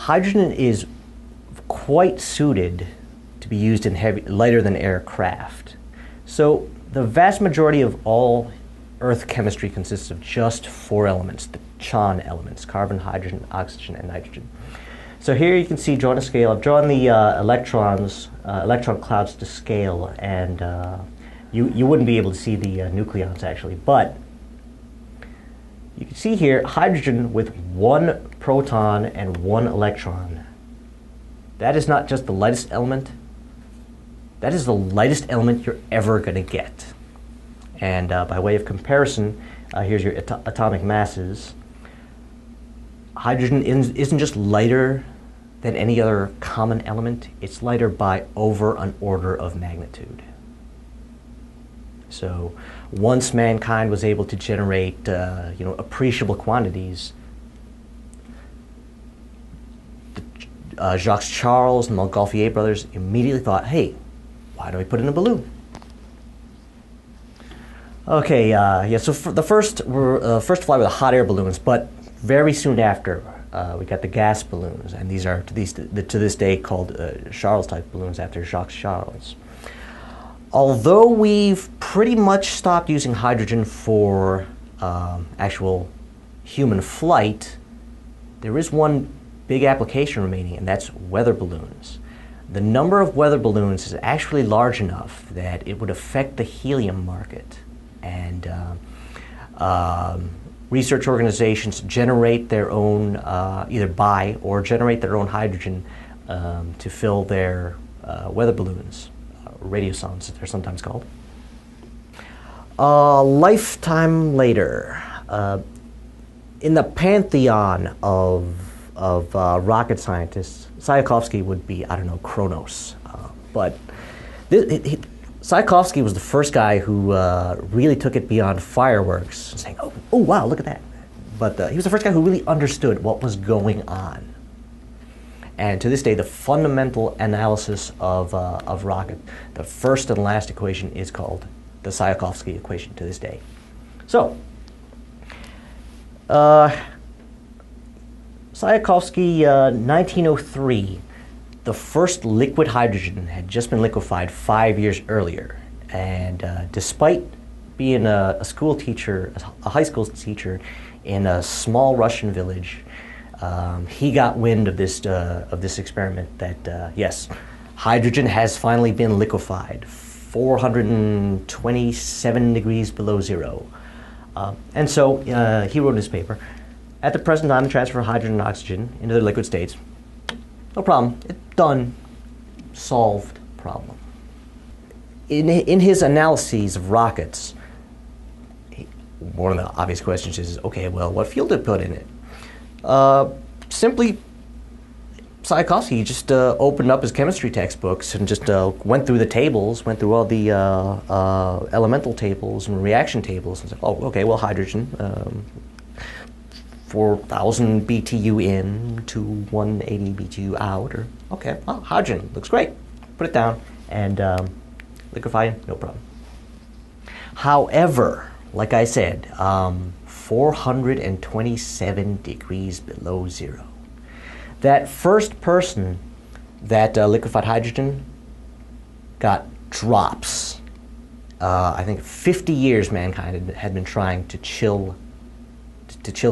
Hydrogen is quite suited to be used in lighter than air craft. So the vast majority of all Earth chemistry consists of just 4 elements, the CHON elements: carbon, hydrogen, oxygen, and nitrogen. So here you can see, drawn a scale. I've drawn the electron clouds to scale, and you wouldn't be able to see the nucleons actually, but you can see here hydrogen with 1 proton and 1 electron. That is not just the lightest element, that is the lightest element you're ever going to get. And by way of comparison, here's your atomic masses. Hydrogen isn't just lighter than any other common element, it's lighter by over an order of magnitude. So once mankind was able to generate appreciable quantities, Jacques Charles and the Montgolfier brothers immediately thought, hey, why don't we put it in a balloon? Okay, so for the first to fly were the hot air balloons, but very soon after we got the gas balloons, and these are to this day called Charles-type balloons after Jacques Charles. Although we've pretty much stopped using hydrogen for actual human flight, there is one big application remaining, and that's weather balloons. The number of weather balloons is actually large enough that it would affect the helium market. And research organizations generate their own, either buy or generate their own hydrogen to fill their weather balloons, radiosondes they're sometimes called. Lifetime later, in the pantheon of rocket scientists, Tsiolkovsky would be, I don't know, Kronos. But Tsiolkovsky was the first guy who really took it beyond fireworks, saying, oh wow, look at that. But he was the first guy who really understood what was going on. And to this day, the fundamental analysis of rocket, the first and last equation, is called the Tsiolkovsky equation to this day. So, Tsiolkovsky, 1903, the first liquid hydrogen had just been liquefied 5 years earlier. And despite being a school teacher, a high school teacher in a small Russian village, he got wind of this experiment that, yes, hydrogen has finally been liquefied, 427 degrees below zero. And so he wrote in his paper, at the present time, the transfer of hydrogen and oxygen into their liquid states, no problem, it's done, solved problem. In his analyses of rockets, one of the obvious questions is, okay, well, what fuel to put in it? Simply, Tsiolkovsky just opened up his chemistry textbooks and just went through the tables, went through all the elemental tables and reaction tables, and said, oh, okay, well, hydrogen, 4,000 BTU in to 180 BTU out, or, okay, well, hydrogen, looks great. Put it down, and liquefy it, no problem. However, like I said, 427 degrees below zero. That first person that liquefied hydrogen got drops. I think 50 years mankind had been trying to chill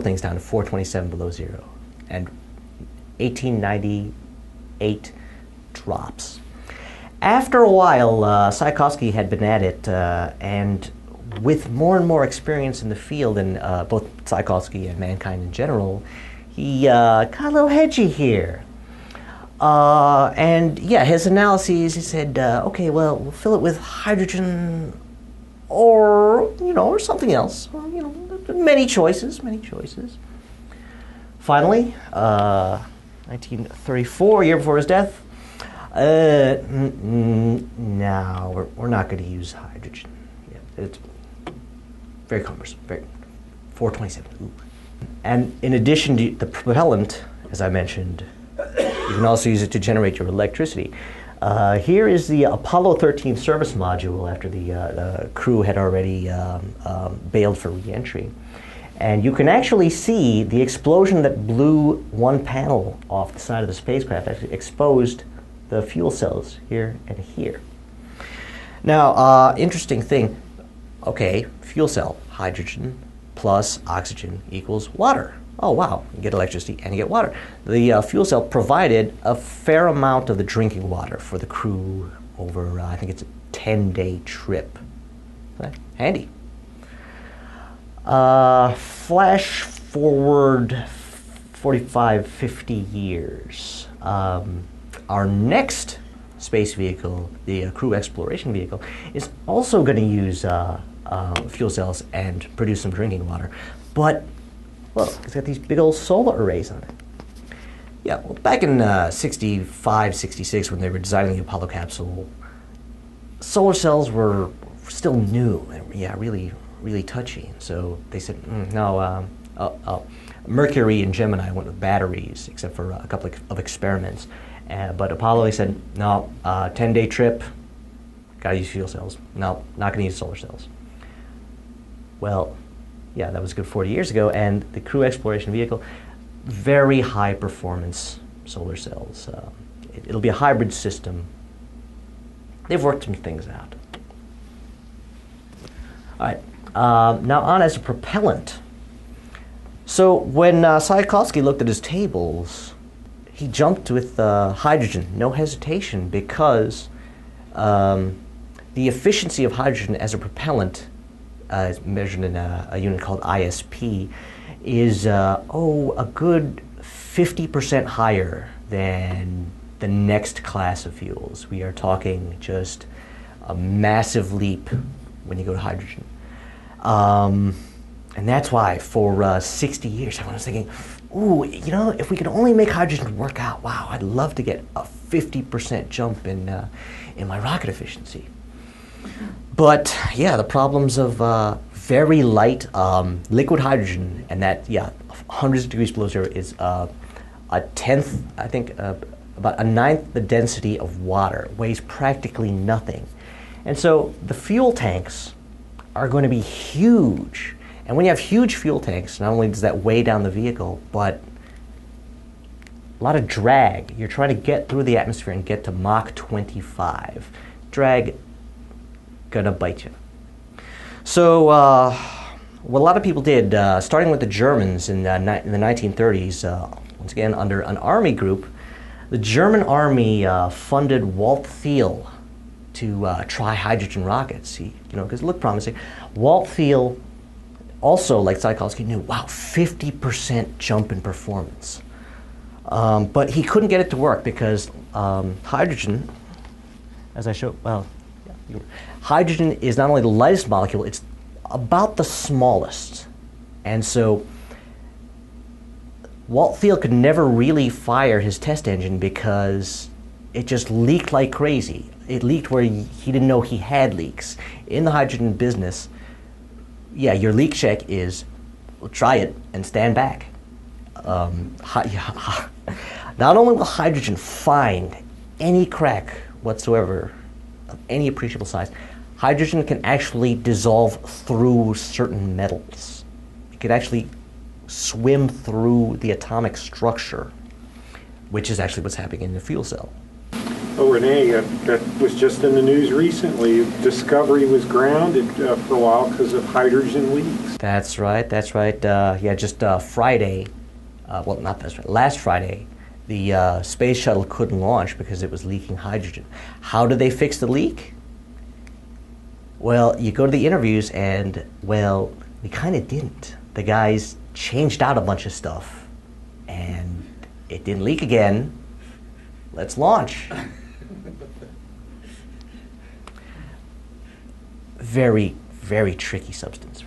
things down to 427 below zero. And 1898 drops. After a while, Tsiolkovsky had been at it, and with more and more experience in the field, and both Tsiolkovsky and mankind in general, he got a little hedgy here. And yeah, his analyses, he said, okay, well, we'll fill it with hydrogen or, or something else. Or, many choices. Finally, 1934, a year before his death, no, we're not going to use hydrogen. Yeah, it's very cumbersome, very 427. Ooh. And in addition to the propellant, as I mentioned, You can also use it to generate your electricity. Here is the Apollo 13 service module after the crew had already bailed for re-entry. And you can actually see the explosion that blew one panel off the side of the spacecraft actually exposed the fuel cells here and here. Now, interesting thing, okay, fuel cell, hydrogen plus oxygen equals water. Oh wow, you get electricity and you get water. The fuel cell provided a fair amount of the drinking water for the crew over, I think it's a 10-day trip. Okay, handy. Flash forward 45, 50 years. Our next space vehicle, the crew exploration vehicle, is also going to use fuel cells and produce some drinking water. But look, it's got these big old solar arrays on it. Yeah, well, back in 65, 66, when they were designing the Apollo capsule, solar cells were still new and really touchy. So they said, no, Mercury and Gemini went with batteries, except for a couple of experiments. But Apollo, they said, no, 10-day trip, gotta use fuel cells. No, not gonna use solar cells. Well, yeah, that was a good 40 years ago, and the crew exploration vehicle, very high performance solar cells. It'll be a hybrid system. They've worked some things out. All right, now on as a propellant. So when Tsiolkovsky looked at his tables, he jumped with hydrogen, no hesitation, because the efficiency of hydrogen as a propellant, measured in a unit called ISP, is a good 50% higher than the next class of fuels. We are talking just a massive leap when you go to hydrogen. And that's why for 60 years everyone was thinking, ooh, you know, if we could only make hydrogen work out, wow, I'd love to get a 50% jump in my rocket efficiency. But yeah, the problems of very light liquid hydrogen, and that, yeah, hundreds of degrees below zero, is a tenth, I think, about a ninth the density of water, weighs practically nothing. And so the fuel tanks are going to be huge. And when you have huge fuel tanks, not only does that weigh down the vehicle, but a lot of drag. You're trying to get through the atmosphere and get to Mach 25. Drag gonna bite you. So what a lot of people did, starting with the Germans in the 1930s, once again under an army group, the German army funded Walt Thiel to try hydrogen rockets. Because it looked promising. Walt Thiel also, like Tsiolkovsky, knew, wow, 50% jump in performance. But he couldn't get it to work because hydrogen, as I showed, well, yeah, hydrogen is not only the lightest molecule, it's about the smallest. And so Walt Thiel could never really fire his test engine because it just leaked like crazy. It leaked where he didn't know he had leaks. In the hydrogen business, yeah, your leak check is, well, try it and stand back. Not only will hydrogen find any crack whatsoever of any appreciable size, hydrogen can actually dissolve through certain metals. It could actually swim through the atomic structure, which is actually what's happening in the fuel cell. Oh, Rene, that was just in the news recently. Discovery was grounded for a while because of hydrogen leaks. That's right, that's right. Yeah, just Friday, well, not this Friday, last Friday, the space shuttle couldn't launch because it was leaking hydrogen. How did they fix the leak? Well, you go to the interviews and, well, they kind of didn't. The guys changed out a bunch of stuff and it didn't leak again. Let's launch. Very, very tricky substance.